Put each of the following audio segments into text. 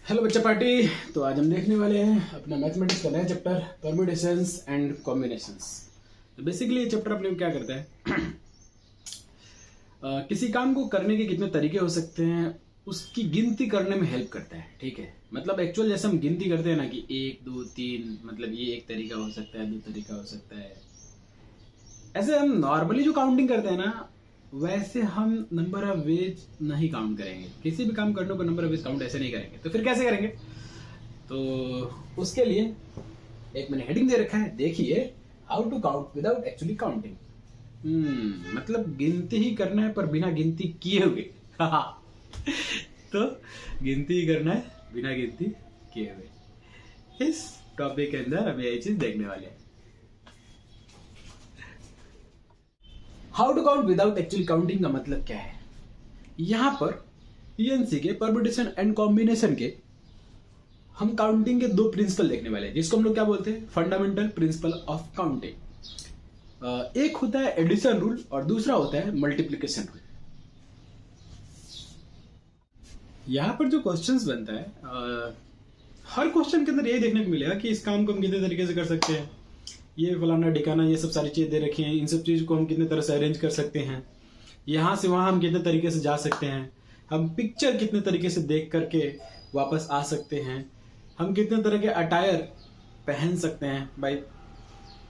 Hello बच्चा party. तो आज हम देखने वाले हैं अपना मैथमेटिक्स का नया चैप्टर परम्यूटेशंस एंड कॉम्बिनेशंस। तो बेसिकली ये चैप्टर अपने क्या करता है किसी काम को करने के कितने तरीके हो सकते हैं उसकी गिनती करने में हेल्प करता है। ठीक है, मतलब एक्चुअल जैसे हम गिनती करते हैं ना कि 1 2 3, मतलब ये एक तरीका हो सकता है, 2 तरीका हो सकता है। ऐसे हम नॉर्मली जो काउंटिंग करते हैं ना वैसे हम नंबर ऑफ वेज नहीं काउंट करेंगे। किसी भी काम करने को नंबर ऑफ वेज काउंट ऐसे नहीं करेंगे। तो फिर कैसे करेंगे? तो उसके लिए एक मैंने हेडिंग दे रखा है, देखिए how to count without actually counting. मतलब गिनती ही करना है पर बिना गिनती किए हुए। तो गिनती ही करना है बिना गिनती किए हुए। इस टॉपिक के अंदर हम यही चीज देखने वाले हैं। How to count without actually counting का मतलब क्या है? यहां पर पीएनसी के परम्यूटेशन एंड कॉम्बिनेशन के हम काउंटिंग के 2 प्रिंसिपल देखने वाले हैं, जिसको हम लोग क्या बोलते हैं, फंडामेंटल प्रिंसिपल ऑफ काउंटिंग। एक होता है एडिशन रूल और दूसरा होता है मल्टीप्लिकेशन रूल। यहां पर जो क्वेश्चंस बनता है हर क्वेश्चन के अंदर यही देखने को मिलेगा कि इस काम को हम कितने तरीके से कर सकते हैं, ये फलाना डिकाना ये सब सारी चीजें दे रखी हैं, इन सब चीज को हम कितने तरह से अरेंज कर सकते हैं, यहाँ से वहां हम कितने तरीके से जा सकते हैं, हम पिक्चर कितने तरीके से देख करके वापस आ सकते हैं, हम कितने तरह के अटायर पहन सकते हैं बाई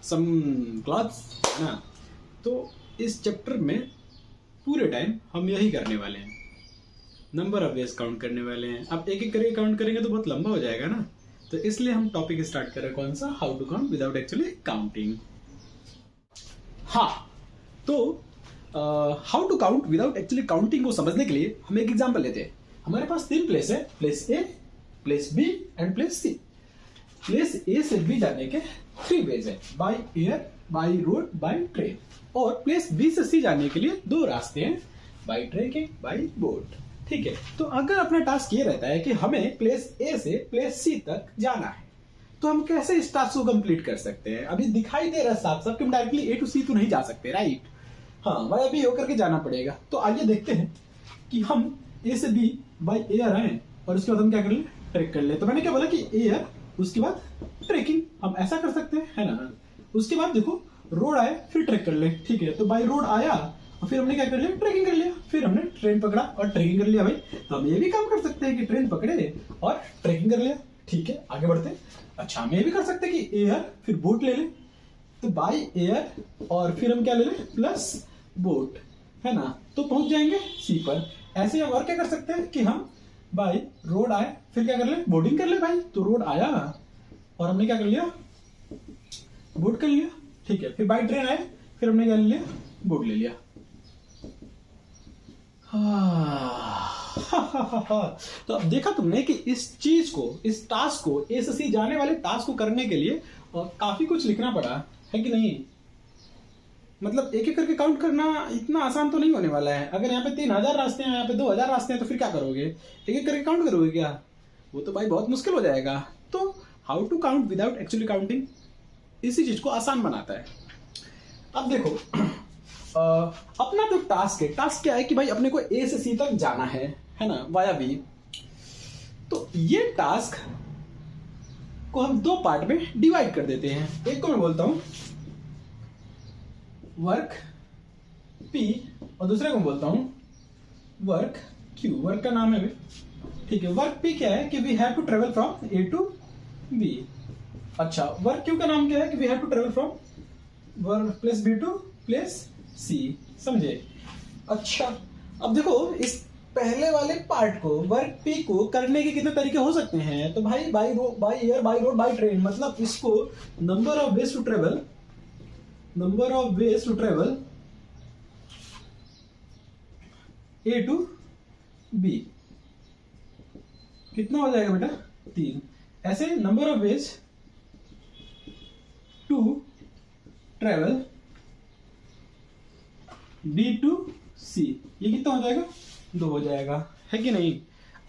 सम क्लॉथ्स, है ना। तो इस चैप्टर में पूरे टाइम हम यही करने वाले हैं, नंबर ऑफ वेज काउंट करने वाले हैं। अब एक एक करके काउंट करेंगे तो बहुत लंबा हो जाएगा ना, तो इसलिए हम टॉपिक स्टार्ट कर रहे हैं, कौन सा, how to count without actually counting. हाँ, तो how to count without actually counting को समझने के लिए हम एक एग्जांपल लेते हैं। हमारे पास 3 प्लेस है, place A, place B and place C. Place A से बी जाने के 3 वेज है, by air, by road, by train. और प्लेस बी से सी जाने के लिए 2 रास्ते हैं, बाय ट्रेन, बाय बोट। ठीक है, तो अगर अपना टास्क ये रहता है कि हमें प्लेस ए से प्लेस सी तक जाना है, तो हम कैसे इस टास्क को कंप्लीट कर सकते हैं? अभी दिखाई दे रहा है साफ साफ कि हम डायरेक्टली ए टू सी तो नहीं जा सकते, राइट? हाँ, वाई बी होकर के जाना पड़ेगा। तो आइए देखते हैं कि हम ए से बी बाई एयर आए और उसके बाद हम क्या कर ले, ट्रेक कर ले। तो मैंने क्या बोला कि एयर, उसके बाद ट्रेकिंग, हम ऐसा कर सकते हैं, है ना। उसके बाद देखो रोड आए फिर ट्रेक कर ले। ठीक है, तो बाई रोड आया और फिर हमने क्या कर लिया, ट्रेकिंग कर लिया। फिर हमने ट्रेन पकड़ा और ट्रेकिंग कर लिया। भाई तो हम ये भी काम कर सकते हैं कि ट्रेन पकड़े और ट्रेकिंग कर लिया। ठीक है, आगे बढ़ते हैं। अच्छा, हम ये भी कर सकते हैं कि एयर फिर बोट ले ले, तो बाय एयर और फिर हम क्या ले ले, प्लस बोट, है ना, तो पहुंच जाएंगे सी पर। ऐसे हम और क्या कर सकते हैं कि हम बाय रोड आए फिर क्या कर ले, बोटिंग कर ले। भाई तो रोड आया और हमने क्या कर लिया, बोट कर लिया। ठीक है, फिर बाय ट्रेन आए फिर हमने क्या ले लिया, बोट ले लिया। तो अब देखा तुमने कि इस चीज को, इस टास्क को, ए से सी जाने वाले टास्क को करने के लिए काफी कुछ लिखना पड़ा है कि नहीं। मतलब एक एक करके काउंट करना इतना आसान तो नहीं होने वाला है। अगर यहाँ पे 3000 रास्ते हैं, यहाँ पे 2000 रास्ते हैं, तो फिर क्या करोगे, एक एक करके काउंट करोगे क्या? वो तो भाई बहुत मुश्किल हो जाएगा। तो how to count without actually counting इसी चीज को आसान बनाता है। अब देखो अपना जो टास्क है, टास्क क्या है कि भाई अपने को ए से सी तक जाना है ना, वाया बी। तो ये टास्क को हम 2 पार्ट में डिवाइड कर देते हैं। एक को मैं बोलता हूं वर्क पी और दूसरे को बोलता हूं वर्क क्यू। वर्क का नाम है, ठीक है। वर्क पी क्या है कि we have to travel from A to B. अच्छा, वर्क क्यू का नाम क्या है कि we have to travel from place B to place C, समझे? अच्छा, अब देखो इस पहले वाले पार्ट को, वर्क पी को करने के कितने तरीके हो सकते हैं। तो भाई by air, by road, by train, मतलब इसको number of ways to travel, number of ways to travel A to B कितना हो जाएगा बेटा, 3। ऐसे number of ways to travel B to C, ये कितना हो जाएगा, 2 हो जाएगा, है कि नहीं।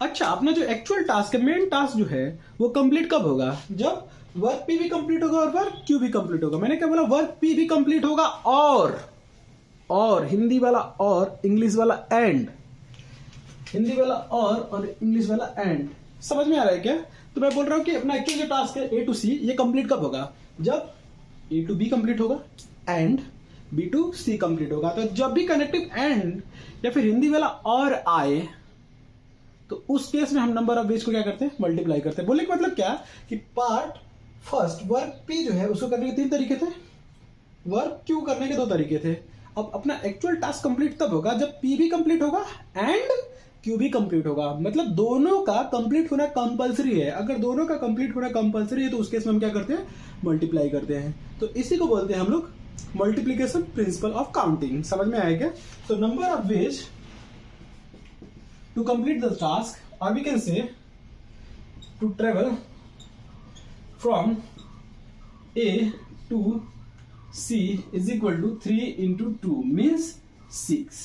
अच्छा, अपना जो एक्चुअल टास्क है, मेन टास्क जो है वो कंप्लीट कब होगा, जब वर्क पी भी कंप्लीट होगा और वर्क क्यू भी कंप्लीट होगा। मैंने क्या बोला, वर्क पी भी कंप्लीट होगा और हिंदी वाला और इंग्लिश वाला एंड, हिंदी वाला और इंग्लिश वाला एंड, समझ में आ रहा है क्या? तो मैं बोल रहा हूं कि अपना एक्चुअल जो टास्क है A to C ये कंप्लीट कब होगा? जब A to B कंप्लीट होगा and B to C complete होगा। तो जब भी कनेक्टिव एंड या फिर हिंदी वाला और आए तो उस केस में हम नंबर ऑफ वेज को क्या करते हैं? मल्टीप्लाई करते हैं। बोलने का मतलब क्या कि पार्ट फर्स्ट वर्क P जो है उसको करने के 3 तरीके थे, वर्क Q करने के 2 तरीके थे। अब अपना एक्चुअल टास्क कंप्लीट तब होगा जब P भी कंप्लीट होगा एंड Q भी कंप्लीट होगा। मतलब दोनों का कंप्लीट होना कंपलसरी है। अगर दोनों का कंप्लीट होना कंपलसरी है तो उस केस में हम क्या करते हैं? मल्टीप्लाई करते हैं। तो इसी को बोलते हैं हम लोग मल्टीप्लीकेशन प्रिंसिपल ऑफ काउंटिंग। समझ में आया क्या? तो number of ways to complete the task और we can say to travel from A to C is equal to 3 into 2 means 6।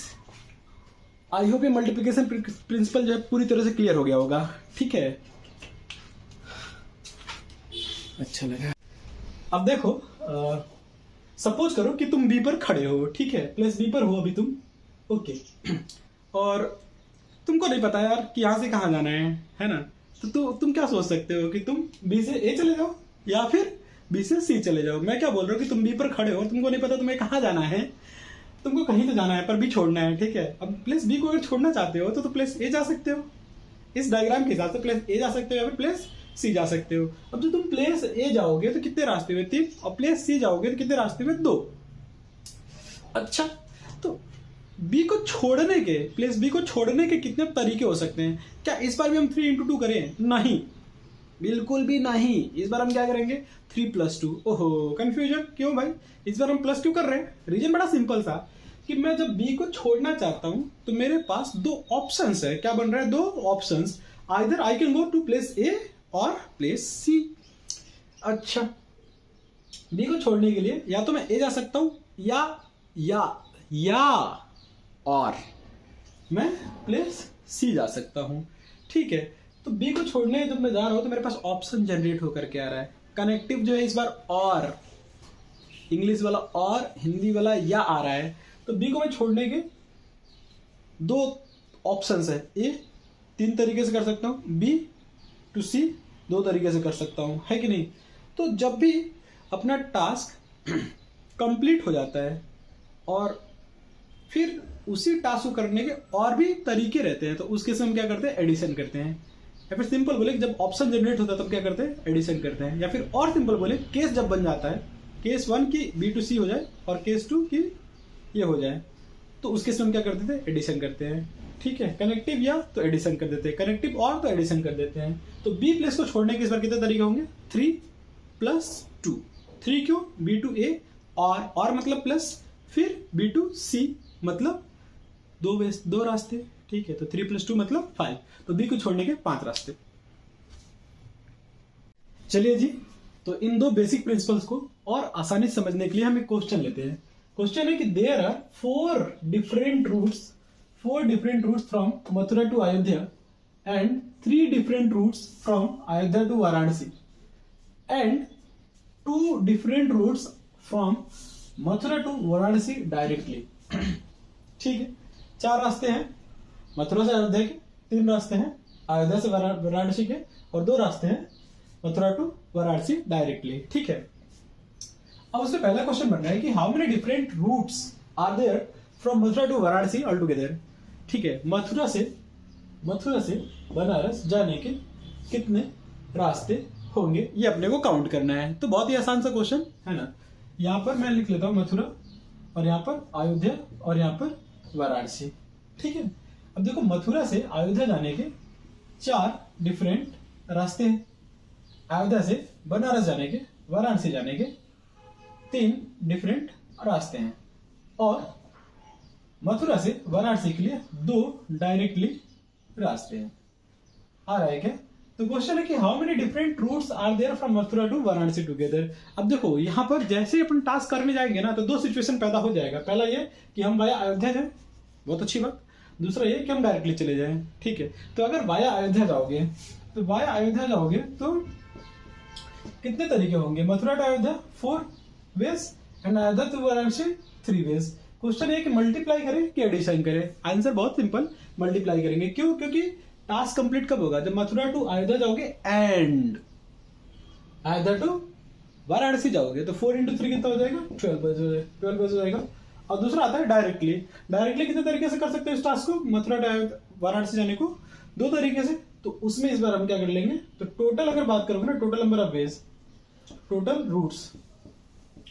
I hope ये मल्टीप्लिकेशन प्रिंसिपल जो है पूरी तरह से क्लियर हो गया होगा। ठीक है, अच्छा लगा। अब देखो, सपोज करो कि तुम बी पर खड़े हो, ठीक है, प्लेस बी पर हो अभी तुम, ओके, और तुमको नहीं पता यार कि यहां से कहां जाना है ना? तो तुम क्या सोच सकते हो कि तुम बी से ए चले जाओ या फिर बी से सी चले जाओ। मैं क्या बोल रहा हूँ कि तुम बी पर खड़े हो, तुमको नहीं पता तुम्हें कहां जाना है, तुमको कहीं तो जाना है पर बी छोड़ना है, ठीक है। अब प्लेस बी को अगर छोड़ना चाहते हो तो प्लेस ए जा सकते हो। इस डायग्राम के हिसाब से प्लेस ए जा सकते हो या फिर प्लेस सी जा सकते हो। अब जो तुम प्लेस ए जाओगे तो कितने रास्ते हुए? 3, और प्लेस सी जाओगे तो कितने रास्ते हुए? 2। अच्छा, तो बी को छोड़ने के, प्लेस बी को छोड़ने के कितने तरीके हो सकते हैं? क्या इस बार भी हम 3 into 2 करें? नहीं, बिल्कुल भी नहीं। इस बार हम क्या करेंगे? 3 + 2। ओहो, कंफ्यूजन क्यों भाई? इस बार हम प्लस क्यों कर रहे हैं? रीजन बड़ा सिंपल सा कि मैं जब बी को छोड़ना चाहता हूं तो मेरे पास 2 ऑप्शंस है। क्या बन रहा है? 2 options. Either I can go to place A और प्लेस सी। अच्छा, बी को छोड़ने के लिए या तो मैं ए जा सकता हूं या और मैं प्लेस सी जा सकता हूं, ठीक है। तो बी को छोड़ने जब मैं जा रहा हूं तो मेरे पास ऑप्शन जनरेट होकर के आ रहा है। कनेक्टिव जो है इस बार और, इंग्लिश वाला और, हिंदी वाला या आ रहा है। तो बी को मैं छोड़ने के 2 ऑप्शंस है। ए 3 तरीके से कर सकता हूं, बी टू सी 2 तरीके से कर सकता हूं, है कि नहीं? तो जब भी अपना टास्क कंप्लीट हो जाता है और फिर उसी टास्क को करने के और भी तरीके रहते हैं तो उस केस में हम क्या करते हैं? एडिशन करते हैं। या फिर सिंपल बोले जब ऑप्शन जनरेट होता है तब क्या करते हैं? एडिशन करते हैं। या फिर और सिंपल बोले केस जब बन जाता है, केस 1 की बी टू सी हो जाए और केस 2 की ये हो जाए, तो उस केस में हम क्या करते थे? एडिशन करते हैं, ठीक है। कनेक्टिव या तो एडिशन कर देते हैं, कनेक्टिव और तो एडिशन कर देते हैं। तो बी प्लेस को छोड़ने के इस बार कितने तरीके होंगे? 3 + 2। 3 क्यों? बी टू ए और मतलब प्लस, फिर बी टू सी मतलब 2 रास्ते, ठीक है। तो 3 + 2 मतलब 5। तो बी को छोड़ने के 5 रास्ते। चलिए जी, तो इन 2 बेसिक प्रिंसिपल्स को और आसानी से समझने के लिए हम एक क्वेश्चन लेते हैं। क्वेश्चन है कि there are 4 different routes from Mathura to Ayodhya and 3 different routes from Ayodhya to Varanasi and 2 different routes from Mathura to Varanasi directly. ठीक है, 4 रास्ते हैं मथुरा से अयोध्या के, 3 रास्ते हैं अयोध्या से वाराणसी के और 2 रास्ते हैं मथुरा टू वाराणसी डायरेक्टली, ठीक है। अब उससे पहला क्वेश्चन बन रहा है कि how many different routes are there from Mathura to Varanasi all together, ठीक है। मथुरा से बनारस जाने के कितने रास्ते होंगे ये अपने को काउंट करना है। तो बहुत ही आसान सा क्वेश्चन है ना। यहां पर मैं लिख लेता हूं मथुरा और यहां पर अयोध्या और यहां पर वाराणसी, ठीक है। अब देखो, मथुरा से अयोध्या जाने के 4 डिफरेंट रास्ते हैं, अयोध्या से बनारस जाने के, वाराणसी जाने के 3 डिफरेंट रास्ते हैं और मथुरा से वाराणसी के लिए 2 डायरेक्टली रास्ते हैं। आ रहा है क्या? तो क्वेश्चन है कि how many different routes are there from Mathura to Varanasi together. अब देखो, यहां पर जैसे ही अपन टास्क करने जाएंगे ना तो 2 सिचुएशन पैदा हो जाएगा। पहला ये कि हम वाया अयोध्या जाए, बहुत अच्छी बात। दूसरा ये कि हम डायरेक्टली चले जाएं, ठीक है। तो अगर वाया अयोध्या जाओगे तो कितने तरीके होंगे? Mathura to Ayodhya 4 ways and Ayodhya to Varanasi 3 ways. Question है कि मल्टीप्लाई करें कि एडिशन करें? आंसर बहुत सिंपल, मल्टीप्लाई करेंगे। क्यों? क्योंकि टास्क कंप्लीट कब होगा? जब मथुरा टू अयोध्या जाओगे एंड अयोध्या टू वाराणसी जाओगे। तो 4 × 3 कितना हो जाएगा? 12 हो जाएगा। और दूसरा आता है डायरेक्टली। डायरेक्टली कितने तरीके से कर सकते हैं इस टास्क को, मथुरा टू वाराणसी जाने को? 2 तरीके से। तो उसमें इस बार हम क्या कर लेंगे, तो टोटल अगर बात करोगे ना, total number of ways, total routes,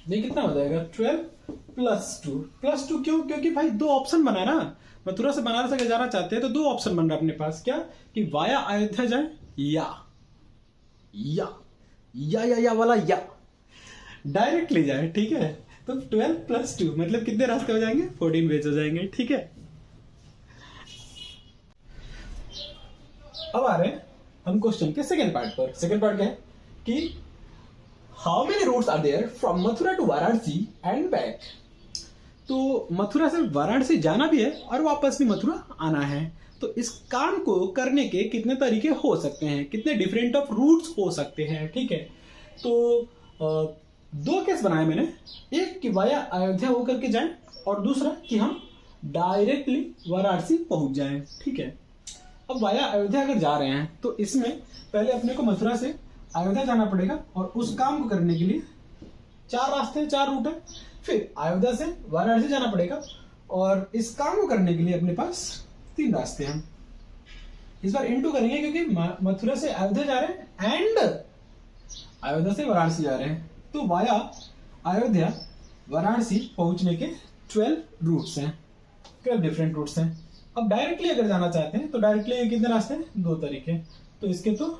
ये कितना हो जाएगा? 12 + 2 क्यों? क्योंकि भाई 2 ऑप्शन बना है ना, मथुरा से बनारस अगर जाना चाहते हैं तो 2 ऑप्शन बन रहा है अपने पास। क्या कि वाया अयोध्या जाए या वाला या डायरेक्टली जाए। ठीक है, तो 12 + 2 मतलब कितने रास्ते हो जाएंगे? 14 वेज हो जाएंगे। ठीक है, अब आ रहे हैं हम क्वेश्चन के सेकंड पार्ट पर। सेकंड पार्ट क्या है कि how many routes are there from Mathura to Varanasi and back. तो मथुरा से वाराणसी जाना भी है और वापस भी मथुरा आना है। तो इस काम को करने के कितने तरीके हो सकते हैं, कितने डिफरेंट ऑफ रूट्स हो सकते हैं। ठीक है, तो 2 केस बनाए मैंने, एक कि वाया अयोध्या होकर के जाएं और दूसरा कि हम डायरेक्टली वाराणसी पहुंच जाएं। ठीक है, अब वाया अयोध्या अगर जा रहे हैं तो इसमें पहले अपने को मथुरा से अयोध्या जाना पड़ेगा और उस काम को करने के लिए 4 रास्ते, 4 रूट है। फिर अयोध्या से वाराणसी जाना पड़ेगा और इस काम को करने के लिए अपने पास 3 रास्ते हैं। इस बार इनटू करेंगे क्योंकि मथुरा से अयोध्या जा रहे हैं एंड अयोध्या से वाराणसी जा रहे हैं। तो वाया अयोध्या वाराणसी पहुंचने के 12 रूट्स हैं, 12 डिफरेंट रूट्स हैं। अब डायरेक्टली अगर जाना चाहते हैं तो डायरेक्टली कितने रास्ते हैं? 2 तरीके। तो इसके तो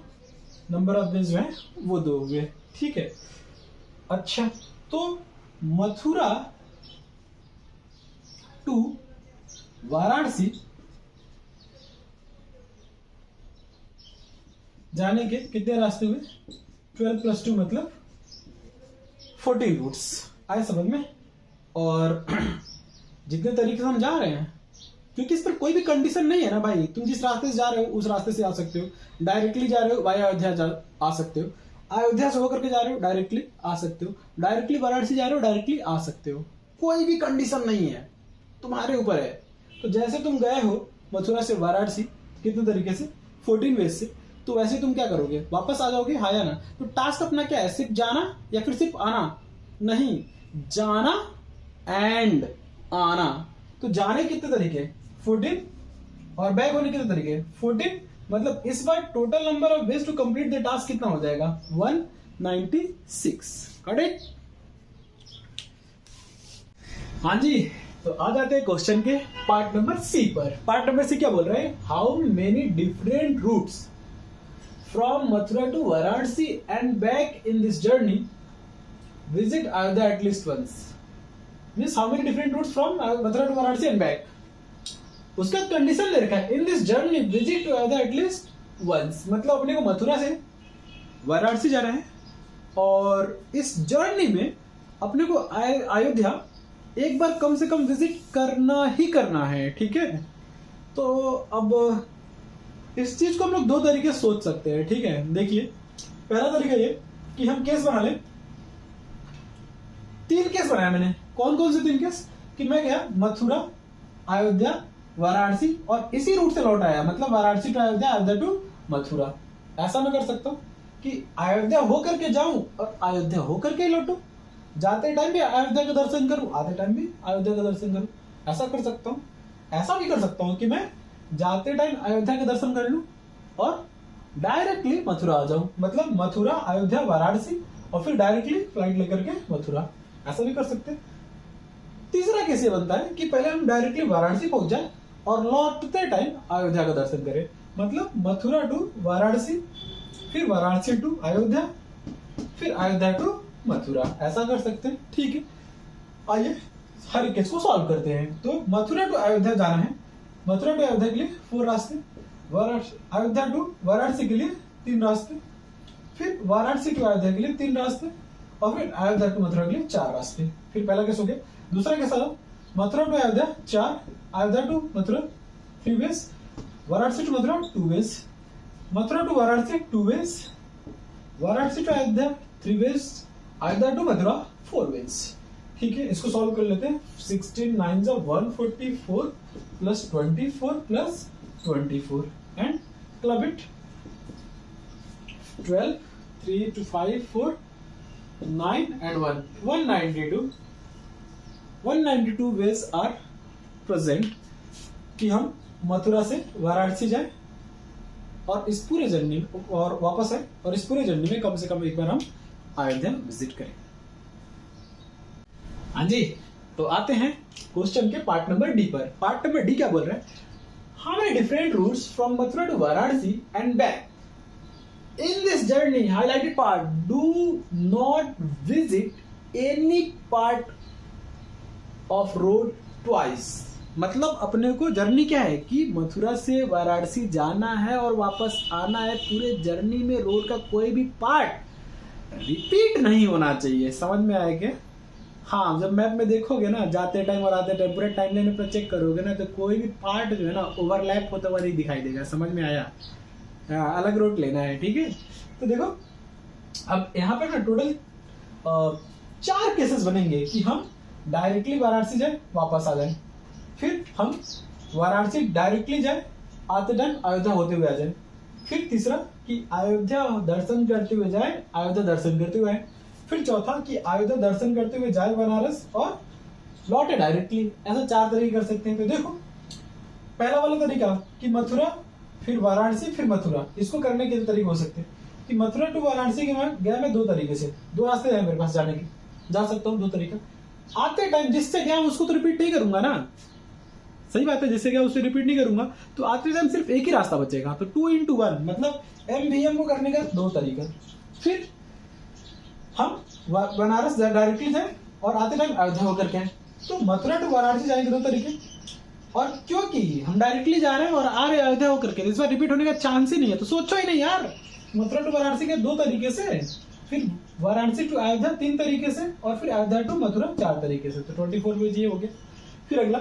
नंबर ऑफ वेज जो है वो 2 हुए। ठीक है, अच्छा, तो मथुरा टू वाराणसी जाने के कितने रास्ते हुए? 12 + 2 मतलब 14 रूट्स आए समझ में। और जितने तरीके से हम जा रहे हैं, क्योंकि इस पर कोई भी कंडीशन नहीं है ना भाई, तुम जिस रास्ते से जा रहे हो उस रास्ते से आ सकते हो। डायरेक्टली जा रहे हो वाया अयोध्या आ सकते हो, अयोध्या से होकर के जा रहे हो डायरेक्टली आ सकते हो, डायरेक्टली वाराणसी जा रहे हो डायरेक्टली आ सकते हो। कोई भी कंडीशन नहीं है, तुम्हारे ऊपर है। तो जैसे तुम गए हो मथुरा से वाराणसी कितने तरीके से? 14 वेज से। तो वैसे तुम क्या करोगे? वापस आ जाओगे, हाँ या ना? तो टास्क अपना क्या है? सिर्फ जाना या फिर सिर्फ आना? नहीं, जाना एंड आना। तो जाने कितने तरीके? 14 और बैक होने कितने तरीके? 14। मतलब इस बार total number of ways to complete the task कितना हो जाएगा? 196। करेक्ट? हाँ जी, तो आ जाते हैं क्वेश्चन के पार्ट नंबर सी पर। पार्ट नंबर सी क्या बोल रहे हैं? How many different routes from Mathura to Varanasi and back in this journey visit Ayodhya at least once. Means how many different routes from Mathura to Varanasi and back. उसका कंडीशन ले रखा है in this journey visit to Ayodhya at least once. मतलब अपने को मथुरा से वाराणसी जाना है और इस जर्नी में अपने को अयोध्या एक बार कम से कम विजिट करना ही करना है। ठीक है, तो अब इस चीज को हम लोग 2 तरीके से सोच सकते हैं। ठीक है, देखिए, पहला तरीका ये कि हम केस बना लें। 3 केस बनाया मैंने। कौन कौन से 3 केस? कि मैं गया मथुरा, अयोध्या, वाराणसी और इसी रूट से लौट आया। मतलब वाराणसी टू अयोध्या, अयोध्या टू मथुरा। ऐसा मैं कर सकता हूं कि अयोध्या होकर के जाऊं और अयोध्या होकर के लौटूं। जाते टाइम भी अयोध्या का दर्शन करूं, आते टाइम भी अयोध्या का दर्शन करूं। ऐसा कर सकता हूं। ऐसा भी कर सकता हूं कि मैं जाते टाइम अयोध्या के दर्शन कर लूं और डायरेक्टली मथुरा आ जाऊं। मतलब मथुरा, अयोध्या, वाराणसी और फिर डायरेक्टली फ्लाइट लेकर के मथुरा। ऐसा भी कर सकते हैं। तीसरा केस ये बनता है कि पहले हम डायरेक्टली वाराणसी पहुंच जाए और लौटते टाइम अयोध्या का दर्शन करें। मतलब मथुरा टू वाराणसी, फिर वाराणसी टू अयोध्या, फिर अयोध्या टू मथुरा। ऐसा कर सकते हैं। ठीक है, आइए हर एक केस को सॉल्व करते हैं। तो मथुरा टू अयोध्या जाना है। मथुरा टू अयोध्या के लिए 4 रास्ते, अयोध्या टू वाराणसी के लिए 3 रास्ते, फिर वाराणसी टू अयोध्या के लिए 3 रास्ते और फिर अयोध्या टू मथुरा के लिए 4 रास्ते। फिर पहला केस हो गया। दूसरा केस आया Mathura to Ayodhya 4, Ayodhya to Mathura 3 ways, Varanasi to Mathura 2 ways, Mathura to Varanasi 2 ways, Varanasi to Ayodhya 3 ways, Ayodhya to Mathura 4 ways. ठीक है, इसको सॉल्व कर लेते हैं। 16 9 144 plus 24 plus 24 and club it 12, 3 to 5, 4, 9 and 1, 192 ways are present कि हम मथुरा से वाराणसी जाए और इस पूरे जर्नी और वापस आए और इस पूरे जर्नी में कम से कम एक बार हम अयोध्या विजिट करें। हाँ जी, तो आते हैं क्वेश्चन के पार्ट नंबर डी पर। पार्ट नंबर डी क्या बोल रहा है? How many different routes from Mathura to Varanasi and back in this journey highlighted part do not visit any part of road twice। मतलब अपने को जर्नी क्या है कि मथुरा से वाराणसी जाना है और वापस आना है। पूरे जर्नी में रोड का कोई भी पार्ट रिपीट नहीं होना चाहिए। समझ में आया क्या? हाँ, जब मैप में देखोगे ना जाते टाइम और आते टाइम पूरे टाइमलाइन पर चेक करोगे ना तो कोई भी पार्ट जो है ना ओवरलैप होता हुआ नहीं दिखाई देगा। समझ में आया? अलग रूट लेना है, ठीक है। तो देखो अब यहाँ पे ना टोटल 4 केसेस बनेंगे कि हम डायरेक्टली वाराणसी जाए वापस आ जाए, फिर हम वाराणसी डायरेक्टली जाए आते टाइम अयोध्या होते हुए आ जाए, फिर तीसरा कि अयोध्या दर्शन करते हुए जाए अयोध्या दर्शन करते हुए आए, फिर चौथा कि अयोध्या दर्शन करते हुए जाए बनारस और लौटे डायरेक्टली। ऐसा 4 तरीके कर सकते हैं। तो देखो पहला वाला तरीका कि मथुरा फिर वाराणसी फिर मथुरा, इसको करने के 2 तरीके हो सकते हैं कि मथुरा टू वाराणसी के मैं गया मैं 2 तरीके से, 2 रास्ते हैं मेरे पास जाने के, जा सकता हूँ 2 तरीका। आते टाइम जिससे गया उसको तो रिपीट नहीं करूंगा ना, सही बात है, जिससे गया उससे रिपीट नहीं करूंगा। तो आते टाइम सिर्फ एक ही रास्ता बचेगा, तो 2 into 1 मतलब MVM को करने का 2 तरीका। फिर हम बनारस डायरेक्टली जाए और आते टाइम अयोध्या होकर के आए। तो मथुरा टू वाराणसी जाएंगे 2 तरीके, और क्योंकि हम डायरेक्टली जा रहे हैं और आ रहे अयोध्या होकर के, इस बार रिपीट होने का चांस ही नहीं है। तो सोचो ही नहीं यार, मथुरा टू वाराणसी के 2 तरीके से, फिर वाराणसी टू अयोध्या 3 तरीके से, और फिर अयोध्या टू मथुरा 4 तरीके से। तो 24 वेज ये हो गया। फिर अगला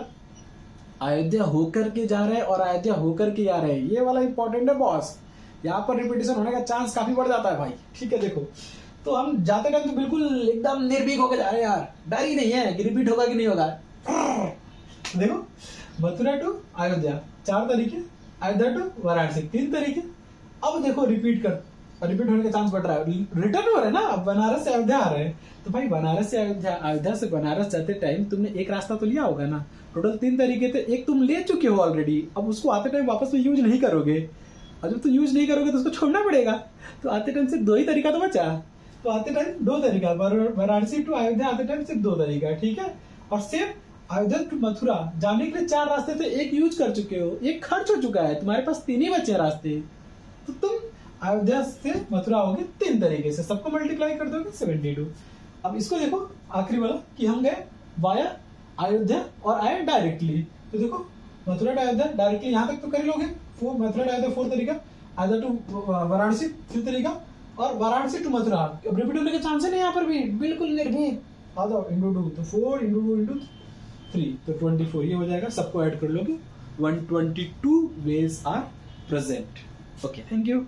अयोध्या होकर के जा रहे हैं और अयोध्या होकर के आ रहे हैं, ये वाला इंपॉर्टेंट है बॉस। यहाँ पर रिपीटेशन होने का चांस काफी बढ़ जाता है भाई, ठीक है। देखो तो हम जाते टाइम तो बिल्कुल एकदम निर्भीक होकर जा रहे हैं यार, डर ही नहीं है कि रिपीट होगा कि नहीं होगा। देखो मथुरा टू अयोध्या 4 तरीके, अयोध्या टू वाराणसी 3 तरीके। अब देखो रिपीट होने का चांस बढ़ रहा है, रिटर्न हो रहा है ना, अब बनारस से अयोध्या आ रहे हैं। तो भाई बनारस से अयोध्या, अयोध्या से बनारस जाते टाइम तुमने एक रास्ता तो लिया होगा ना, टोटल 3 तरीके थे, एक तुम ले चुके हो ऑलरेडी, अब उसको आते टाइम वापस में यूज नहीं करोगे, और जब तुम यूज नहीं करोगे तो उसको छोड़ना पड़ेगा। तो आते टाइम सिर्फ 2 ही तरीका तो बचा, तो आते टाइम 2 तरीका, वाराणसी टू अयोध्या आते टाइम सिर्फ 2 तरीका, ठीक है। और सिर्फ अयोध्या टू मथुरा जाने के लिए 4 रास्ते थे, एक यूज कर चुके हो, एक खर्च हो चुका है, तुम्हारे पास 3 ही बचे रास्ते। तो तुम अयोध्या से मथुरा होगे 3 तरीके से, सबको मल्टीप्लाई कर दोगे 72। अब इसको देखो आखिरी वाला कि हम गए वाया अयोध्या और आए डायरेक्टली। तो देखो मथुरा टू अयोध्या डायरेक्टली यहाँ तक तो कर लोगे, मथुरा टू अयोध्या 4 तरीका, अयोध्या टू वाराणसी 3 तरीका, और वाराणसी टू मथुरा। अब रिपीट होने के चांस है नहीं यहाँ पर भी, बिल्कुल निर्भीक। आ जाओ इंटू 2, तो 4 इंटू 2 इंटू 3, तो 24 ये हो जाएगा। सबको ऐड कर लोगे, 122 ways are present। Okay, thank you.